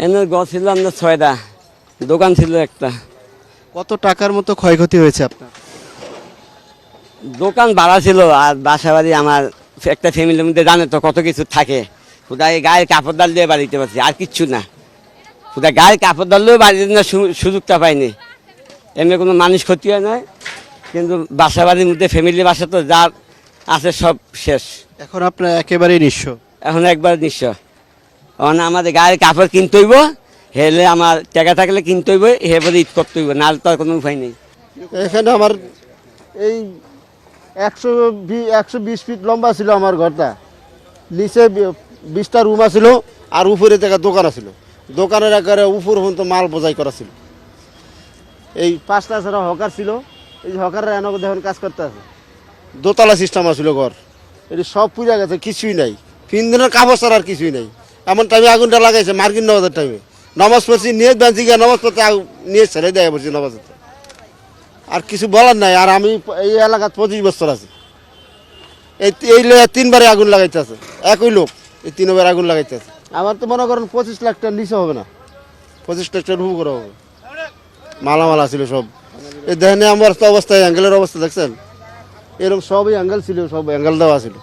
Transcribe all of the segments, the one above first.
এনে গছ ছিল আপনার 6টা, দোকান ছিল একটা। কত টাকার মতো ক্ষয়ক্ষতি হয়েছে আপনার? দোকান ভাড়া ছিল আর বাসা বাড়ি আমার একটা ফ্যামিলির মধ্যে জানে তো কত কিছু থাকে। কোথায় গায়ের কাপড় ডাল দিয়ে বাড়িতে পারছি আর কিচ্ছু না। কোথায় গায়ের কাপড় ডাললেও বাড়িতে না সুযোগটা পাইনি। এমনি কোনো মানুষ ক্ষতি হয় না, কিন্তু বাসা বাড়ির মধ্যে ফ্যামিলি বাসা তো যা আছে সব শেষ। এখন আপনার একেবারেই নিঃস্ব। এখন একবার নিঃস্ব। এখন আমাদের গায়ের কাপড় কিনতে হইব, হেলে আমার টাকা থাকলে কিনতে হইব, হেবরে ঈদ করতে হইব, নাহলে তো আর কোনো উপায় নেই। এখানে আমার এই 120 ফিট লম্বা ছিল আমার ঘরটা। নিচে 20টা রুম আছিল আর উপরে থেকে দোকান আছিল। দোকানের একেবারে উপর পর্যন্ত মাল বোঝাই করা ছিল। এই 5টা ছাড়া হকার ছিল, এই হকাররা এনে দেখুন কাজ করতে আছে। দোতলা সিস্টেম আছিল ঘর, এটি সব পুড়ে গেছে, কিছুই নাই। 3 দিনের কাপড় ছাড়া আর কিছুই নাই। এমন টাইমে আগুনটা লাগাইছে মার্কিন নামাজের টাইমে। নামাজ পড়ছি, নিয়ে বেঞ্চি গিয়ে নামাজ পড়তে নিয়ে ছেড়ে দেয় পড়ছি নামাজ পড়তে। আর কিছু বলার নাই। আর আমি এই এলাকাত 25 বছর আছি। এই লোক 3বারে আগুন লাগাইতে আছে, একই লোক এই 3বার আগুন লাগাইতে আছে। আমার তো মনে করেন 25 লাখ টাকার নিচে হবে না, 25 লাখ টাকার উপরে হবে। মালামাল আছিল সব। এই দেখেন আমার তো অবস্থায় অ্যাঙ্গেলের অবস্থা দেখছেন, এরকম সবই অ্যাঙ্গেল ছিল, সব অ্যাঙ্গেল দেওয়া ছিল।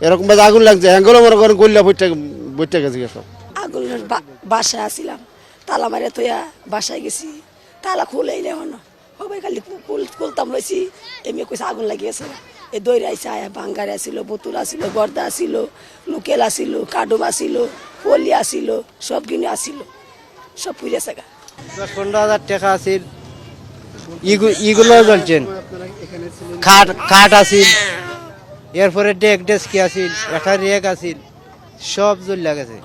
এরকম ভাবে আগুন লাগছে, অ্যাঙ্গেলও মনে করেন গলিয়া বইটা গেছে সব। আগুনের বাসায় আসছিলাম, তালা মারে তোয়া বাসায় গেছি, তালা খুলেই নেই হন সবাই খালি খুলতাম লইছি। এমনি কইছে আগুন লাগিয়েছে। এই দইরে আইসে আয়া বাঙ্গার আসিল, বোতল আসিল, গর্দা আসিল, লুকেল আসিল, কাডুম আসিল, পলি আসিল, সব কিনে আসিল, সব পুড়েছে গা। 10-15 হাজার টাকা আছিল, ইগুলো জ্বলছেন। খাট আছিল, এরপরে ডেস্কি আছিল, একটা রেক আছিল, সব জ্বলে গেছে।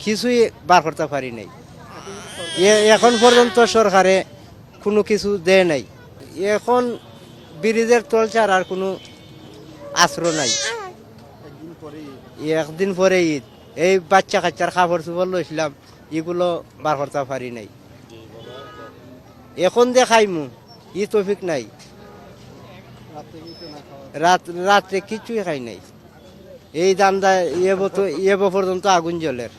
কিছুই বার করতে পারি নাই। এখন পর্যন্ত সরকারে কোনো কিছু দেয় নাই। এখন ব্রিজের তল ছাড়া আর কোনো আশ্রয় নাই। একদিন পরে ঈদ, এই বাচ্চা কাচ্চার খাবার চুপড় লইছিলাম, এগুলো বার করতে পারি নাই। এখন দেখাইমু ই তফিক নাই। রাত্রে কিছুই খাই নাই। এই দামদা এ পর্যন্ত আগুন জ্বলের।